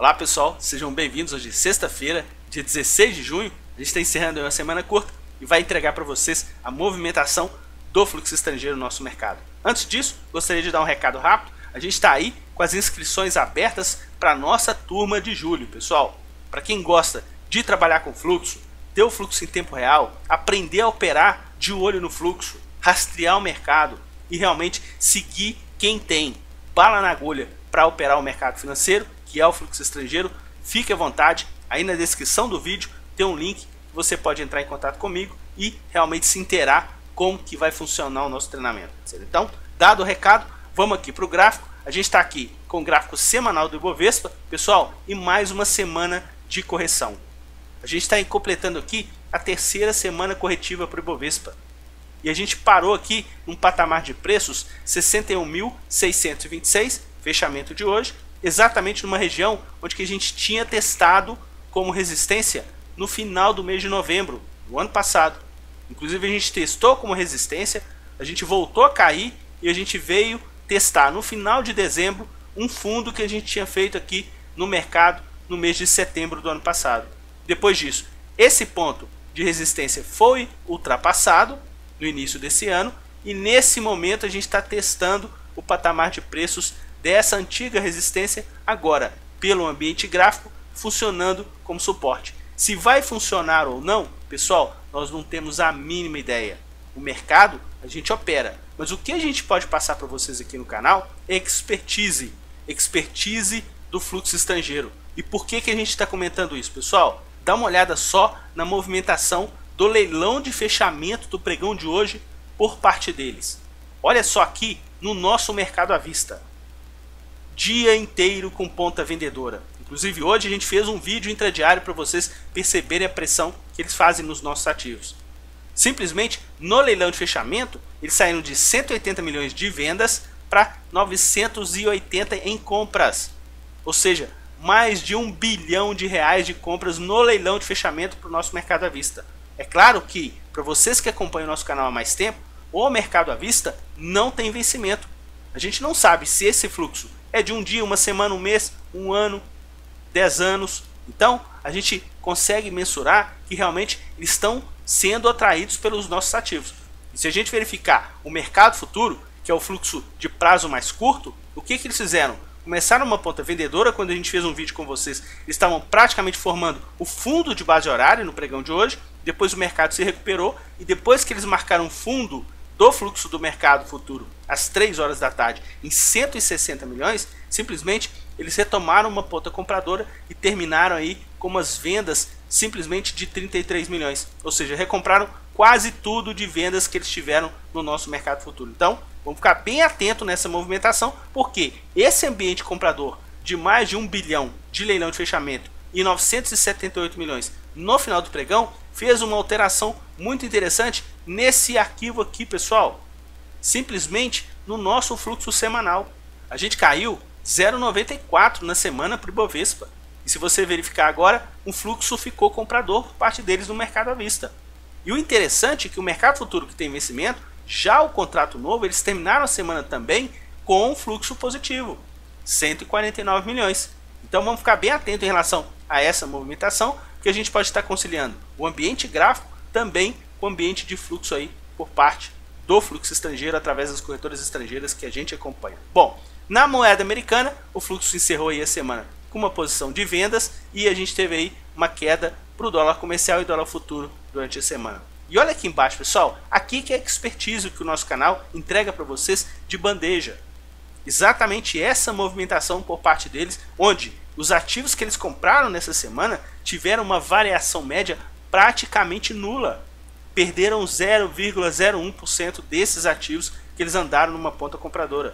Olá pessoal, sejam bem-vindos. Hoje, sexta-feira, dia 16 de junho. A gente está encerrando uma semana curta e vai entregar para vocês a movimentação do fluxo estrangeiro no nosso mercado. Antes disso, gostaria de dar um recado rápido. A gente está aí com as inscrições abertas para a nossa turma de julho, pessoal. Para quem gosta de trabalhar com fluxo, ter o fluxo em tempo real, aprender a operar de olho no fluxo, rastrear o mercado e realmente seguir quem tem bala na agulha para operar o mercado financeiro, que é o fluxo estrangeiro, fique à vontade. Aí na descrição do vídeo tem um link que você pode entrar em contato comigo e realmente se inteirar como que vai funcionar o nosso treinamento. Então, dado o recado, vamos aqui para o gráfico. A gente está aqui com o gráfico semanal do Ibovespa, pessoal, e mais uma semana de correção. A gente está completando aqui a terceira semana corretiva para o Ibovespa. E a gente parou aqui num patamar de preços 61.626, fechamento de hoje, exatamente numa região onde que a gente tinha testado como resistência no final do mês de novembro, do ano passado. Inclusive a gente testou como resistência, a gente voltou a cair e a gente veio testar no final de dezembro um fundo que a gente tinha feito aqui no mercado no mês de setembro do ano passado. Depois disso, esse ponto de resistência foi ultrapassado no início desse ano e nesse momento a gente está testando o patamar de preços dessa antiga resistência agora pelo ambiente gráfico, funcionando como suporte. Se vai funcionar ou não, pessoal, nós não temos a mínima ideia. O mercado a gente opera, mas o que a gente pode passar para vocês aqui no canal é expertise do fluxo estrangeiro. E por que a gente está comentando isso, pessoal? Dá uma olhada só na movimentação do leilão de fechamento do pregão de hoje por parte deles. Olha só aqui no nosso mercado à vista. Dia inteiro com ponta vendedora. Inclusive hoje a gente fez um vídeo intradiário para vocês perceberem a pressão que eles fazem nos nossos ativos. Simplesmente no leilão de fechamento eles saíram de 180 milhões de vendas para 980 em compras. Ou seja, mais de R$1 bilhão de compras no leilão de fechamento para o nosso mercado à vista. É claro que para vocês que acompanham o nosso canal há mais tempo, o mercado à vista não tem vencimento. A gente não sabe se esse fluxo é de um dia, uma semana, um mês, um ano, 10 anos. Então a gente consegue mensurar que realmente eles estão sendo atraídos pelos nossos ativos. E se a gente verificar o mercado futuro, que é o fluxo de prazo mais curto, o que eles fizeram? Começaram uma ponta vendedora. Quando a gente fez um vídeo com vocês, eles estavam praticamente formando o fundo de base horária no pregão de hoje. Depois o mercado se recuperou e depois que eles marcaram fundo do fluxo do mercado futuro às 3 horas da tarde em 160 milhões, simplesmente eles retomaram uma ponta compradora e terminaram aí com umas vendas simplesmente de 33 milhões. Ou seja, recompraram quase tudo de vendas que eles tiveram no nosso mercado futuro. Então, vamos ficar bem atento nessa movimentação, porque esse ambiente comprador de mais de 1 bilhão de leilão de fechamento e 978 milhões no final do pregão fez uma alteração muito interessante nesse arquivo aqui, pessoal. Simplesmente no nosso fluxo semanal. A gente caiu 0,94 na semana para o Ibovespa. E se você verificar agora, o fluxo ficou comprador por parte deles no mercado à vista. E o interessante é que o mercado futuro que tem vencimento, já o contrato novo, eles terminaram a semana também com um fluxo positivo, 149 milhões. Então vamos ficar bem atento em relação a essa movimentação, porque a gente pode estar conciliando o ambiente gráfico também com o ambiente de fluxo aí por parte do fluxo estrangeiro através das corretoras estrangeiras que a gente acompanha. Bom, na moeda americana, o fluxo encerrou aí a semana com uma posição de vendas e a gente teve aí uma queda para o dólar comercial e dólar futuro durante a semana. E olha aqui embaixo, pessoal, aqui que é a expertise que o nosso canal entrega para vocês de bandeja. Exatamente essa movimentação por parte deles, onde os ativos que eles compraram nessa semana tiveram uma variação média praticamente nula. Perderam 0,01% desses ativos que eles andaram numa ponta compradora.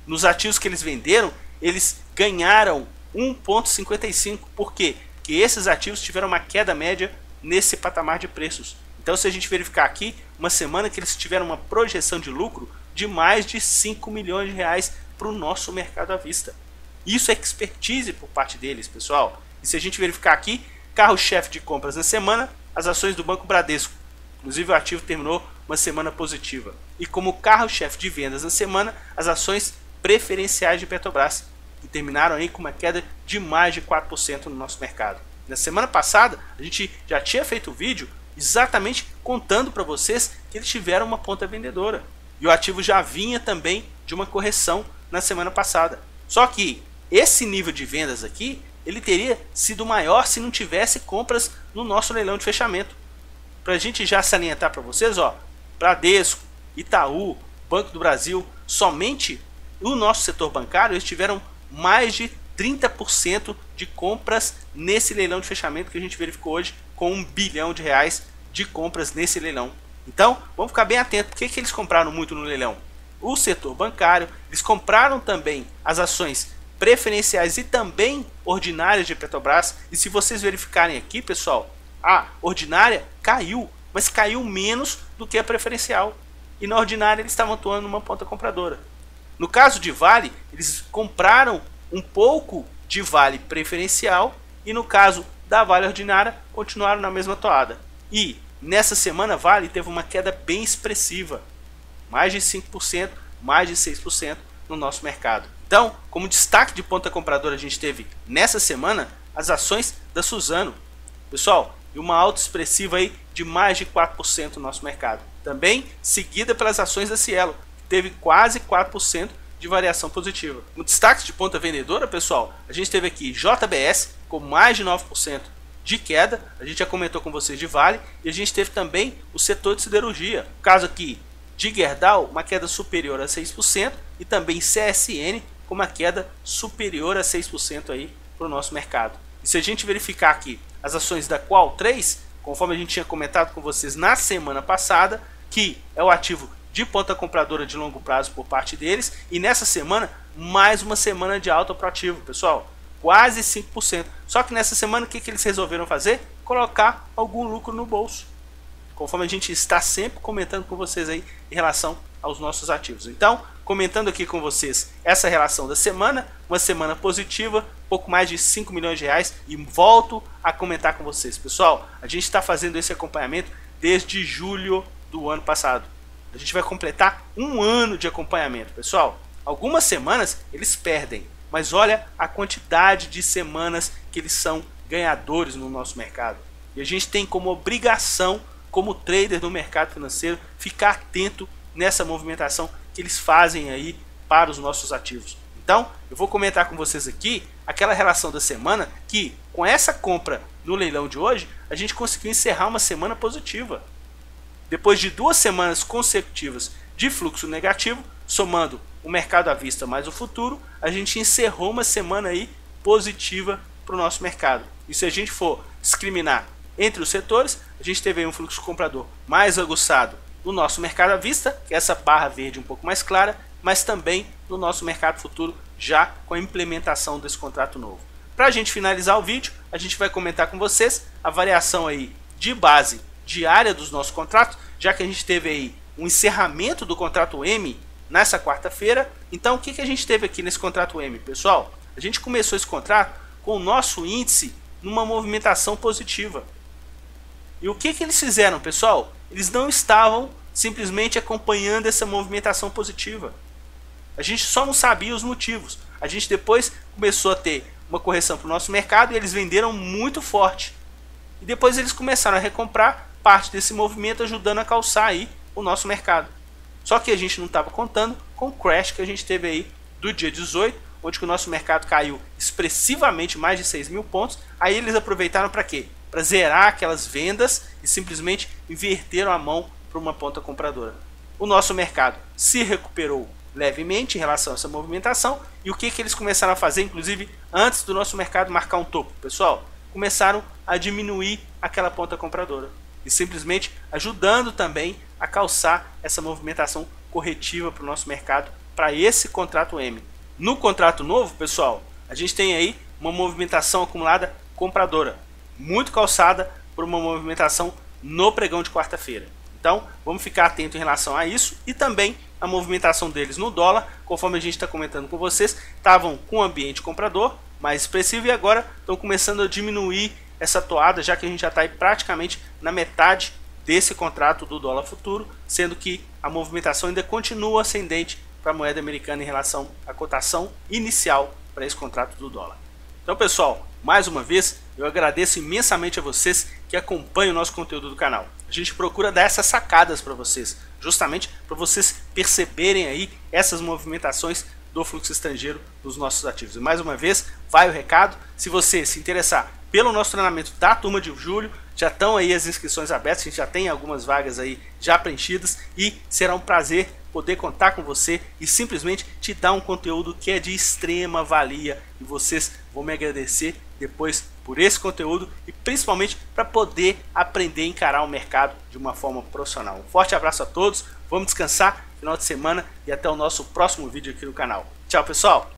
Nos ativos que eles venderam, eles ganharam 1,55%. Por quê? Porque esses ativos tiveram uma queda média nesse patamar de preços. Então, se a gente verificar aqui, uma semana que eles tiveram uma projeção de lucro de mais de 5 milhões de reais para o nosso mercado à vista. Isso é expertise por parte deles, pessoal. E se a gente verificar aqui, carro-chefe de compras na semana, as ações do Banco Bradesco. Inclusive o ativo terminou uma semana positiva. E como carro-chefe de vendas na semana, as ações preferenciais de Petrobras. que terminaram aí com uma queda de mais de 4% no nosso mercado. Na semana passada, a gente já tinha feito o vídeo exatamente contando para vocês que eles tiveram uma ponta vendedora. E o ativo já vinha também de uma correção na semana passada. Só que esse nível de vendas aqui, ele teria sido maior se não tivesse compras no nosso leilão de fechamento. Para a gente já salientar para vocês, ó, Bradesco, Itaú, Banco do Brasil, somente o nosso setor bancário, eles tiveram mais de 30% de compras nesse leilão de fechamento que a gente verificou hoje, com R$1 bilhão de compras nesse leilão. Então, vamos ficar bem atentos. Por que eles compraram muito no leilão? O setor bancário, eles compraram também as ações preferenciais e também ordinárias de Petrobras. E se vocês verificarem aqui, pessoal, a ordinária caiu, mas caiu menos do que a preferencial. E na ordinária eles estavam atuando numa ponta compradora. No caso de Vale, eles compraram um pouco de Vale preferencial e no caso da Vale ordinária continuaram na mesma toada. E nessa semana Vale teve uma queda bem expressiva, mais de 5%, mais de 6% no nosso mercado. Então, como destaque de ponta compradora, a gente teve nessa semana as ações da Suzano. Pessoal, e uma alta expressiva aí de mais de 4% no nosso mercado. Também seguida pelas ações da Cielo, que teve quase 4% de variação positiva. No destaque de ponta vendedora, pessoal, a gente teve aqui JBS com mais de 9% de queda. A gente já comentou com vocês de Vale. E a gente teve também o setor de siderurgia. No caso aqui de Gerdau, uma queda superior a 6%. E também CSN com uma queda superior a 6% aí para o nosso mercado. E se a gente verificar aqui as ações da Qual 3, conforme a gente tinha comentado com vocês na semana passada, que é o ativo de ponta compradora de longo prazo por parte deles, e nessa semana, mais uma semana de alta para o ativo, pessoal, quase 5%. Só que nessa semana, o que eles resolveram fazer? Colocar algum lucro no bolso, conforme a gente está sempre comentando com vocês aí em relação aos nossos ativos. Então, comentando aqui com vocês essa relação da semana, uma semana positiva, pouco mais de 5 milhões de reais, e volto a comentar com vocês, pessoal, a gente está fazendo esse acompanhamento desde julho do ano passado. A gente vai completar um ano de acompanhamento, pessoal. Algumas semanas eles perdem, mas olha a quantidade de semanas que eles são ganhadores no nosso mercado. E a gente tem como obrigação, como trader do mercado financeiro, ficar atento nessa movimentação que eles fazem aí para os nossos ativos. Então, eu vou comentar com vocês aqui aquela relação da semana que, com essa compra no leilão de hoje, a gente conseguiu encerrar uma semana positiva. Depois de 2 semanas consecutivas de fluxo negativo, somando o mercado à vista mais o futuro, a gente encerrou uma semana aí positiva para o nosso mercado. E se a gente for discriminar entre os setores, a gente teve aí um fluxo comprador mais aguçado no nosso mercado à vista, que é essa barra verde um pouco mais clara, mas também no nosso mercado futuro, já com a implementação desse contrato novo. Para a gente finalizar o vídeo, a gente vai comentar com vocês a variação aí de base diária dos nossos contratos, já que a gente teve aí um encerramento do contrato M nessa quarta-feira. Então, o que a gente teve aqui nesse contrato M, pessoal? A gente começou esse contrato com o nosso índice numa movimentação positiva. E o que eles fizeram, pessoal? Eles não estavam simplesmente acompanhando essa movimentação positiva. A gente só não sabia os motivos. A gente depois começou a ter uma correção para o nosso mercado e eles venderam muito forte. E depois eles começaram a recomprar parte desse movimento, ajudando a calçar aí o nosso mercado. Só que a gente não estava contando com o crash que a gente teve aí do dia 18, onde que o nosso mercado caiu expressivamente mais de 6 mil pontos. Aí eles aproveitaram para quê? Para zerar aquelas vendas e simplesmente inverteram a mão para uma ponta compradora. O nosso mercado se recuperou levemente em relação a essa movimentação. E o que eles começaram a fazer, inclusive antes do nosso mercado marcar um topo, pessoal? Começaram a diminuir aquela ponta compradora e simplesmente ajudando também a calçar essa movimentação corretiva para o nosso mercado, para esse contrato M. No contrato novo, pessoal, a gente tem aí uma movimentação acumulada compradora, muito calçada por uma movimentação no pregão de quarta-feira. Então, vamos ficar atento em relação a isso e também a movimentação deles no dólar, conforme a gente está comentando com vocês, estavam com um ambiente comprador mais expressivo e agora estão começando a diminuir essa toada, já que a gente já está aí praticamente na metade desse contrato do dólar futuro, sendo que a movimentação ainda continua ascendente para a moeda americana em relação à cotação inicial para esse contrato do dólar. Então, pessoal, mais uma vez, eu agradeço imensamente a vocês que acompanham o nosso conteúdo do canal. A gente procura dar essas sacadas para vocês, justamente para vocês perceberem aí essas movimentações do fluxo estrangeiro dos nossos ativos. E mais uma vez, vai o recado. Se você se interessar pelo nosso treinamento da turma de julho, já estão aí as inscrições abertas, a gente já tem algumas vagas aí já preenchidas e será um prazer poder contar com você e simplesmente te dar um conteúdo que é de extrema valia e vocês vão me agradecer depois por esse conteúdo e principalmente para poder aprender a encarar o mercado de uma forma profissional. Um forte abraço a todos, vamos descansar, final de semana e até o nosso próximo vídeo aqui no canal. Tchau, pessoal!